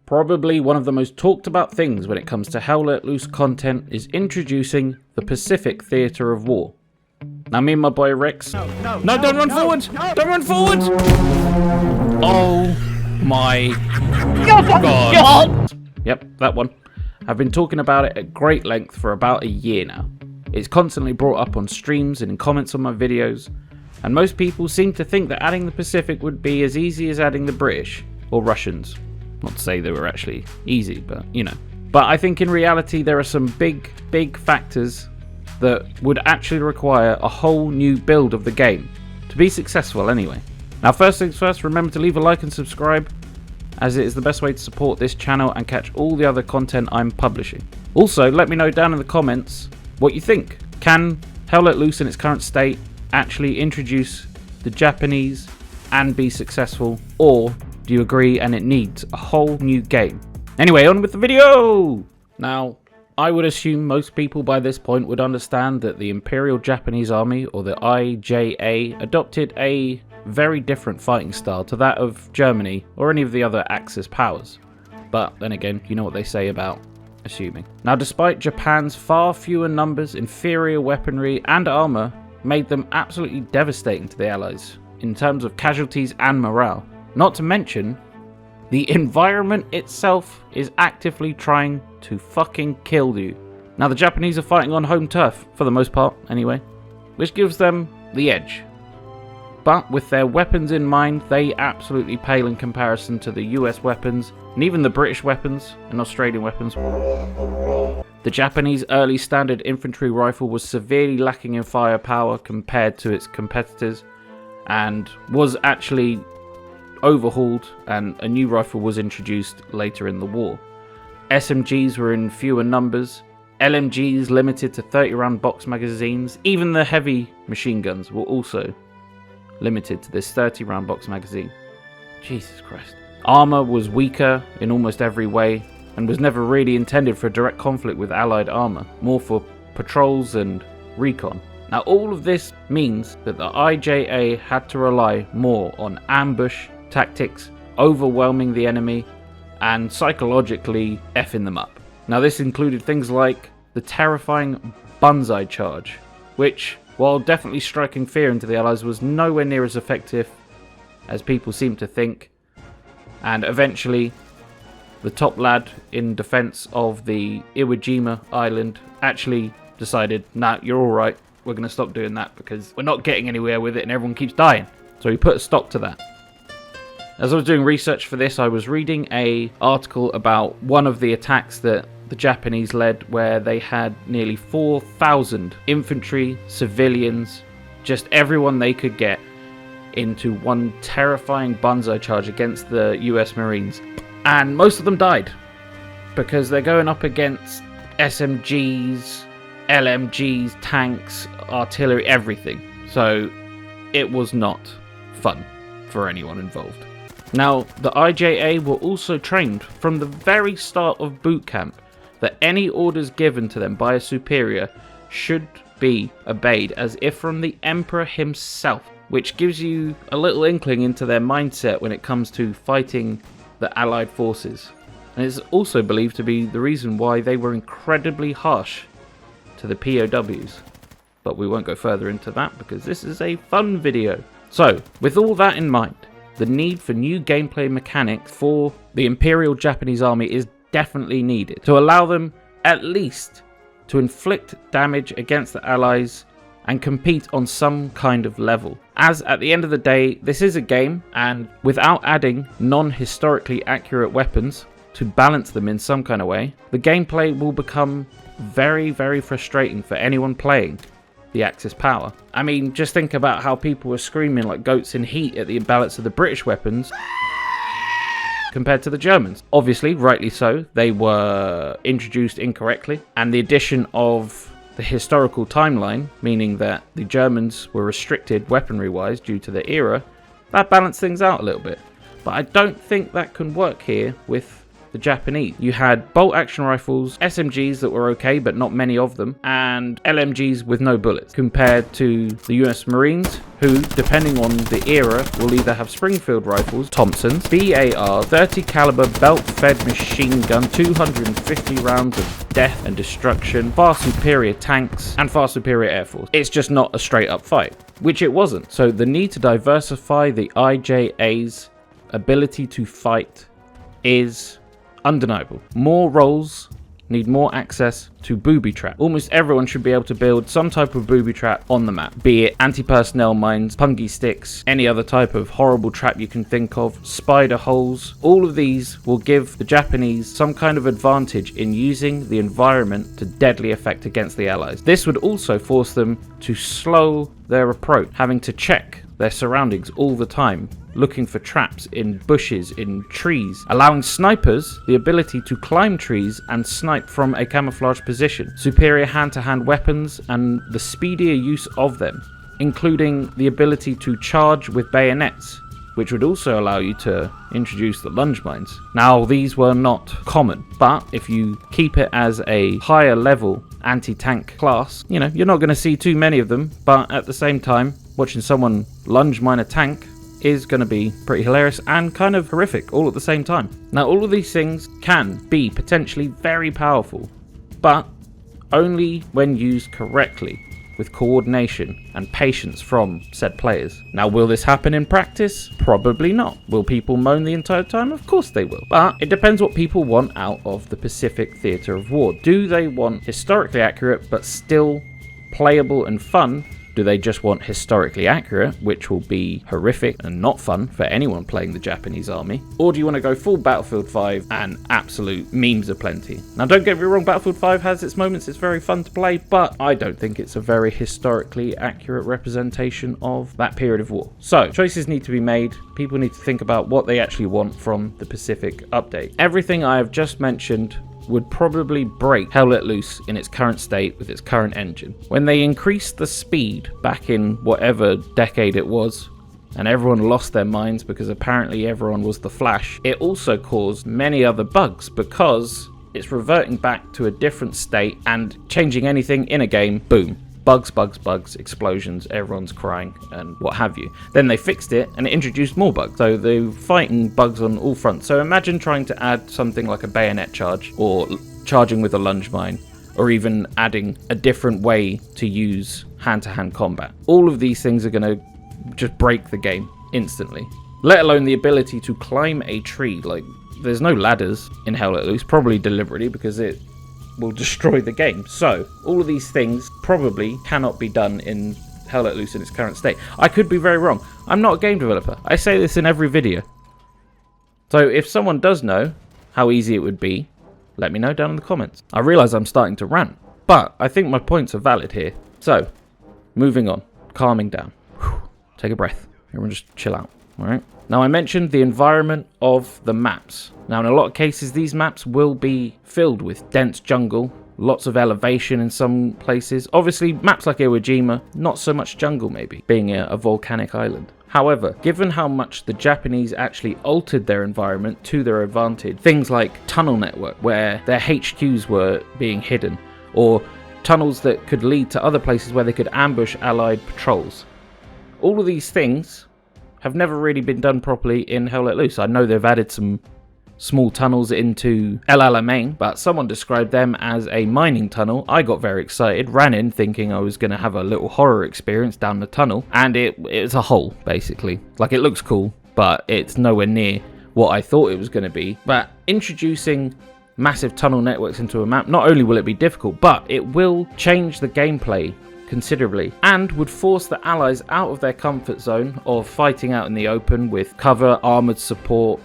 Probably one of the most talked about things when it comes to Hell Let Loose content is introducing the Pacific Theatre of War. Now me and my boy Rex... No, don't run forward! Don't run forward! Oh my god! Yep, that one. I've been talking about it at great length for about a year now. It's constantly brought up on streams and in comments on my videos, and most people seem to think that adding the Pacific would be as easy as adding the British or Russians. Not to say they were actually easy, but you know. But I think in reality there are some big factors that would actually require a whole new build of the game to be successful anyway. Now first things first, remember to leave a like and subscribe, as it is the best way to support this channel and catch all the other content I'm publishing. Also, let me know down in the comments what you think. Can Hell Let Loose in its current state actually introduce the Japanese and be successful, or do you agree and it needs a whole new game? Anyway, on with the video! Now, I would assume most people by this point would understand that the Imperial Japanese Army, or the IJA, adopted a very different fighting style to that of Germany or any of the other Axis powers. But then again, you know what they say about assuming. Now, despite Japan's far fewer numbers, inferior weaponry and armor made them absolutely devastating to the Allies in terms of casualties and morale. Not to mention, the environment itself is actively trying to fucking kill you. Now, the Japanese are fighting on home turf, for the most part anyway, which gives them the edge. But with their weapons in mind, they absolutely pale in comparison to the US weapons, and even the British weapons and Australian weapons. The Japanese early standard infantry rifle was severely lacking in firepower compared to its competitors, and was actually overhauled, and a new rifle was introduced later in the war. SMGs were in fewer numbers, LMGs limited to 30-round box magazines, even the heavy machine guns were also limited to this 30-round box magazine. Jesus Christ. Armor was weaker in almost every way, and was never really intended for direct conflict with Allied armor, more for patrols and recon. Now all of this means that the IJA had to rely more on ambush tactics, overwhelming the enemy, and psychologically effing them up. Now this included things like the terrifying Banzai charge, which, while definitely striking fear into the Allies, was nowhere near as effective as people seem to think, and eventually the top lad in defense of the Iwo Jima island actually decided, nah, you're alright, we're going to stop doing that because we're not getting anywhere with it and everyone keeps dying. So he put a stop to that. As I was doing research for this, I was reading an article about one of the attacks that the Japanese led, where they had nearly 4,000 infantry, civilians, just everyone they could get into one terrifying Banzai charge against the US Marines. And most of them died because they're going up against SMGs, LMGs, tanks, artillery, everything. So it was not fun for anyone involved. Now, the IJA were also trained from the very start of boot camp that any orders given to them by a superior should be obeyed as if from the Emperor himself, which gives you a little inkling into their mindset when it comes to fighting the Allied forces. And it's also believed to be the reason why they were incredibly harsh to the POWs. But we won't go further into that because this is a fun video. So, with all that in mind, the need for new gameplay mechanics for the Imperial Japanese Army is definitely needed to allow them at least to inflict damage against the Allies and compete on some kind of level. As at the end of the day, this is a game, and without adding non-historically accurate weapons to balance them in some kind of way, the gameplay will become very, very frustrating for anyone playing the Axis power. I mean, just think about how people were screaming like goats in heat at the imbalance of the British weapons compared to the Germans. Obviously, rightly so, they were introduced incorrectly, and the addition of the historical timeline, meaning that the Germans were restricted weaponry-wise due to the era, that balanced things out a little bit. But I don't think that can work here with the Japanese. You had bolt action rifles, SMGs that were okay, but not many of them, and LMGs with no bullets, compared to the US Marines, who, depending on the era, will either have Springfield rifles, Thompsons, BAR, 30 caliber belt-fed machine gun, 250 rounds of death and destruction, far superior tanks, and far superior air force. It's just not a straight up fight, which it wasn't. So the need to diversify the IJA's ability to fight is undeniable. More roles need more access to booby trap. Almost everyone should be able to build some type of booby trap on the map, be it anti-personnel mines, pungy sticks, any other type of horrible trap you can think of, spider holes. All of these will give the Japanese some kind of advantage in using the environment to deadly effect against the Allies. This would also force them to slow their approach, having to check their surroundings all the time, looking for traps in bushes, in trees, allowing snipers the ability to climb trees and snipe from a camouflage position, superior hand-to-hand weapons and the speedier use of them, including the ability to charge with bayonets, which would also allow you to introduce the lunge mines. Now, these were not common, but if you keep it as a higher level anti-tank class, you know, you're not going to see too many of them, but at the same time, watching someone lunge mine a tank is going to be pretty hilarious and kind of horrific all at the same time. Now, all of these things can be potentially very powerful, but only when used correctly, with coordination and patience from said players. Now, will this happen in practice? Probably not. Will people moan the entire time? Of course they will. But it depends what people want out of the Pacific Theatre of War. Do they want historically accurate but still playable and fun? Do they just want historically accurate, which will be horrific and not fun for anyone playing the Japanese army? Or do you want to go full Battlefield 5 and absolute memes aplenty? Now, don't get me wrong, Battlefield 5 has its moments, it's very fun to play, but I don't think it's a very historically accurate representation of that period of war. So, choices need to be made. People need to think about what they actually want from the Pacific update. Everything I have just mentioned would probably break Hell Let Loose in its current state with its current engine. When they increased the speed back in whatever decade it was, and everyone lost their minds because apparently everyone was the Flash, it also caused many other bugs because it's reverting back to a different state and changing anything in a game, boom. Bugs, explosions, everyone's crying, and what have you. Then they fixed it, and it introduced more bugs. So they're fighting bugs on all fronts. So imagine trying to add something like a bayonet charge, or charging with a lunge mine, or even adding a different way to use hand-to-hand combat. All of these things are going to just break the game instantly. Let alone the ability to climb a tree. Like, there's no ladders in Hell Let Loose, probably deliberately, because it will destroy the game. So all of these things probably cannot be done in Hell Let Loose in its current state. I could be very wrong. I'm not a game developer. I say this in every video. So if someone does know how easy it would be, let me know down in the comments. I realise I'm starting to rant, but I think my points are valid here. So, moving on. Calming down. Whew. Take a breath. Everyone just chill out. Alright? Now, I mentioned the environment of the maps. Now, in a lot of cases, these maps will be filled with dense jungle, lots of elevation in some places. Obviously, maps like Iwo Jima, not so much jungle maybe, being a volcanic island. However, given how much the Japanese actually altered their environment to their advantage, things like tunnel network, where their HQs were being hidden, or tunnels that could lead to other places where they could ambush Allied patrols. All of these things have never really been done properly in Hell Let Loose. I know they've added some small tunnels into El Alamein, but someone described them as a mining tunnel. I got very excited, ran in thinking I was going to have a little horror experience down the tunnel, and it's a hole, basically. Like, it looks cool, but it's nowhere near what I thought it was going to be. But introducing massive tunnel networks into a map, not only will it be difficult, but it will change the gameplay considerably, and would force the Allies out of their comfort zone of fighting out in the open with cover, armoured support,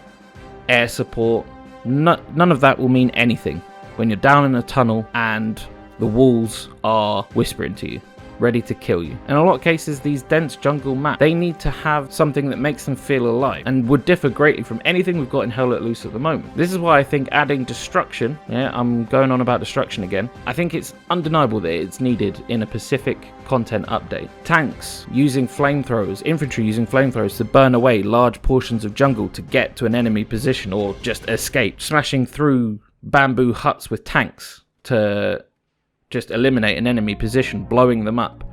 air support. None of that will mean anything when you're down in a tunnel and the walls are whispering to you. ready to kill you. In a lot of cases, these dense jungle maps, they need to have something that makes them feel alive, and would differ greatly from anything we've got in Hell Let Loose at the moment. This is why I think adding destruction, yeah, I'm going on about destruction again, I think it's undeniable that it's needed in a Pacific content update. Tanks using flamethrowers, infantry using flamethrowers to burn away large portions of jungle to get to an enemy position or just escape, smashing through bamboo huts with tanks to just eliminate an enemy position, blowing them up.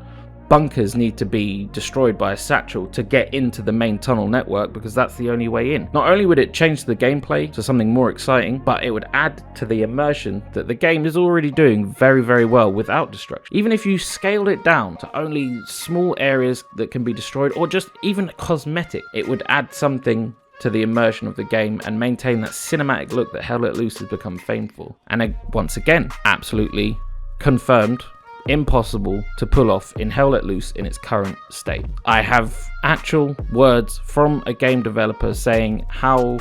Bunkers need to be destroyed by a satchel to get into the main tunnel network, because that's the only way in. Not only would it change the gameplay to something more exciting, but it would add to the immersion that the game is already doing very, very well without destruction. Even if you scaled it down to only small areas that can be destroyed, or just even cosmetic, it would add something to the immersion of the game and maintain that cinematic look that Hell Let Loose has become famed for. And once again, absolutely confirmed, impossible to pull off in Hell Let Loose in its current state. I have actual words from a game developer saying how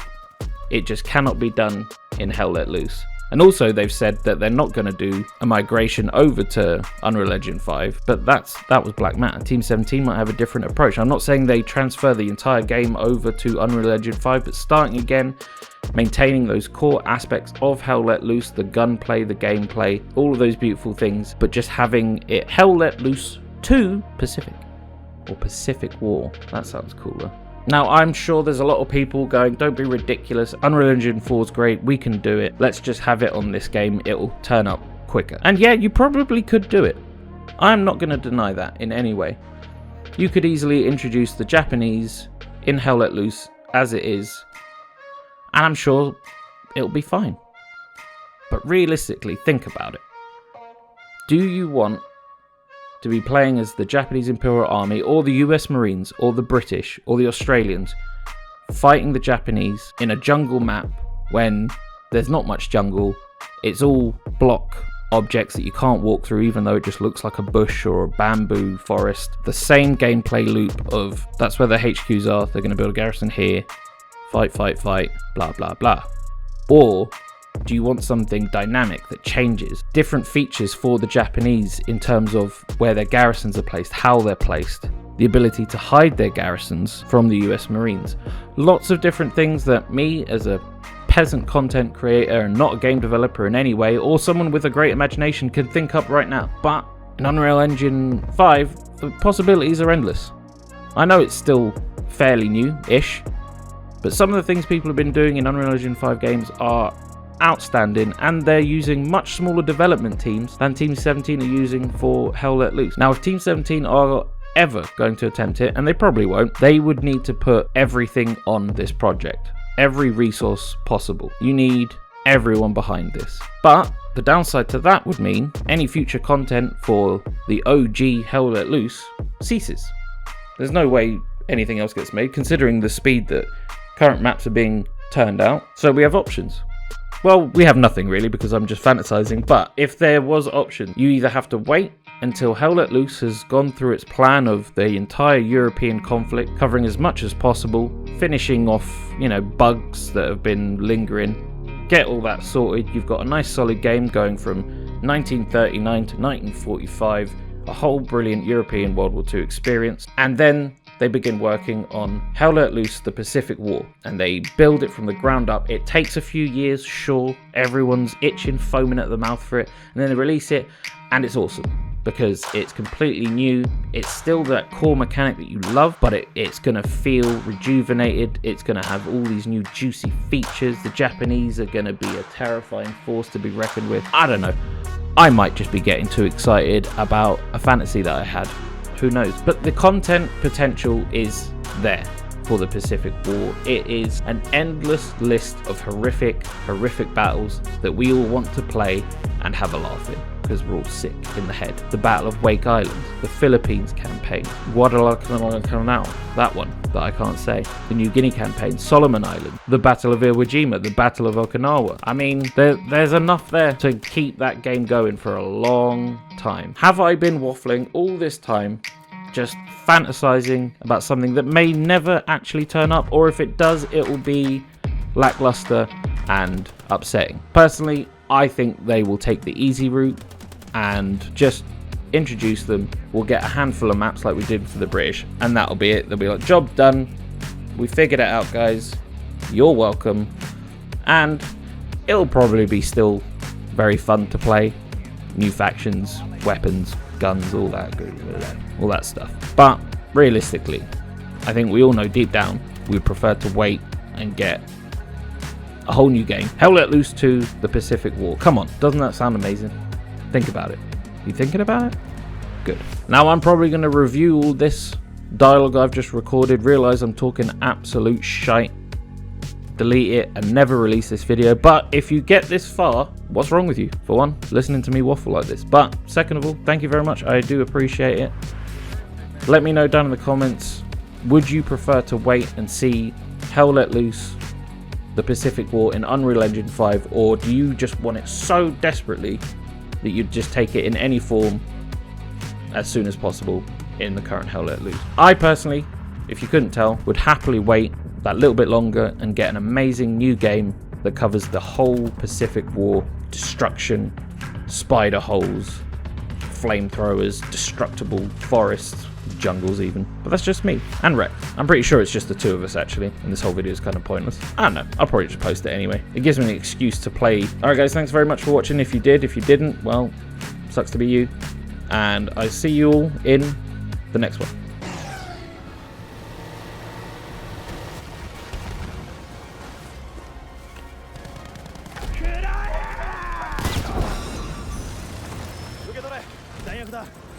it just cannot be done in Hell Let Loose. And also they've said that they're not going to do a migration over to Unreal Engine 5, but that was Black Matter. Team 17 might have a different approach. I'm not saying they transfer the entire game over to Unreal Engine 5, but starting again, maintaining those core aspects of Hell Let Loose, the gunplay, the gameplay, all of those beautiful things, but just having it Hell Let Loose 2 Pacific, or Pacific War. That sounds cooler. Now, I'm sure there's a lot of people going, don't be ridiculous, Unreal Engine 4 is great, we can do it, let's just have it on this game, it'll turn up quicker. And yeah, you probably could do it. I'm not going to deny that in any way. You could easily introduce the Japanese in Hell Let Loose as it is, and I'm sure it'll be fine. But realistically, think about it. Do you want to be playing as the Japanese Imperial Army, or the US Marines, or the British, or the Australians, fighting the Japanese in a jungle map when there's not much jungle? It's all block objects that you can't walk through, even though it just looks like a bush or a bamboo forest. The same gameplay loop of, that's where their HQs are, they're going to build a garrison here, fight, blah, blah, blah. Or do you want something dynamic that changes? Different features for the Japanese in terms of where their garrisons are placed, how they're placed, the ability to hide their garrisons from the US Marines. Lots of different things that me, as a peasant content creator and not a game developer in any way, or someone with a great imagination, can think up right now. But in Unreal Engine 5, the possibilities are endless. I know it's still fairly new-ish, but some of the things people have been doing in Unreal Engine 5 games are outstanding, and they're using much smaller development teams than Team 17 are using for Hell Let Loose. Now, if Team 17 are ever going to attempt it, and they probably won't, they would need to put everything on this project. Every resource possible. You need everyone behind this. But the downside to that would mean any future content for the OG Hell Let Loose ceases. There's no way anything else gets made, considering the speed that current maps are being turned out. So we have options. Well, we have nothing really, because I'm just fantasizing, but if there was option, you either have to wait until Hell Let Loose has gone through its plan of the entire European conflict, covering as much as possible, finishing off, bugs that have been lingering, get all that sorted, you've got a nice solid game going from 1939 to 1945, a whole brilliant European World War II experience, and then they begin working on Hell Let Loose, the Pacific War, and they build it from the ground up. It takes a few years, sure, everyone's itching, foaming at the mouth for it, and then they release it, and it's awesome, because it's completely new. It's still that core mechanic that you love, but it's going to feel rejuvenated. It's going to have all these new juicy features. The Japanese are going to be a terrifying force to be reckoned with. I don't know. I might just be getting too excited about a fantasy that I had. Who knows? But the content potential is there for the Pacific War. It is an endless list of horrific battles that we all want to play and have a laugh in, because we're all sick in the head. The Battle of Wake Island, the Philippines campaign, Guadalcanal, that one that I can't say, the New Guinea campaign, Solomon Island, the Battle of Iwo Jima, the Battle of Okinawa. I mean, there's enough there to keep that game going for a long time. Have I been waffling all this time, just fantasizing about something that may never actually turn up, or if it does, it will be lackluster and upsetting? Personally, I think they will take the easy route and just introduce them, we'll get a handful of maps like we did for the British, and that'll be it. They'll be like, job done, we figured it out, guys, you're welcome. And it'll probably be still very fun to play. New factions, weapons, guns, all that stuff. But realistically, I think we all know deep down we'd prefer to wait and get a whole new game. Hell Let Loose 2, the Pacific War. Come on, doesn't that sound amazing? Think about it. You thinking about it? Good. Now I'm probably going to review all this dialogue I've just recorded, realise I'm talking absolute shite, delete it and never release this video. But if you get this far, what's wrong with you? For one, listening to me waffle like this. But second of all, thank you very much. I do appreciate it. Let me know down in the comments, would you prefer to wait and see Hell Let Loose, the Pacific War in Unreal Engine 5, or do you just want it so desperately that you'd just take it in any form as soon as possible in the current Hell Let Loose? I personally, if you couldn't tell, would happily wait that little bit longer and get an amazing new game that covers the whole Pacific War, destruction, spider holes, flamethrowers, destructible forests, jungles even. But that's just me and Rex. I'm pretty sure it's just the two of us actually, and this whole video is kind of pointless. I don't know, I'll probably just post it anyway. It gives me an excuse to play. Alright guys, thanks very much for watching. If you did, if you didn't, well, sucks to be you. And I see you all in the next one.受け取れ弾薬だ。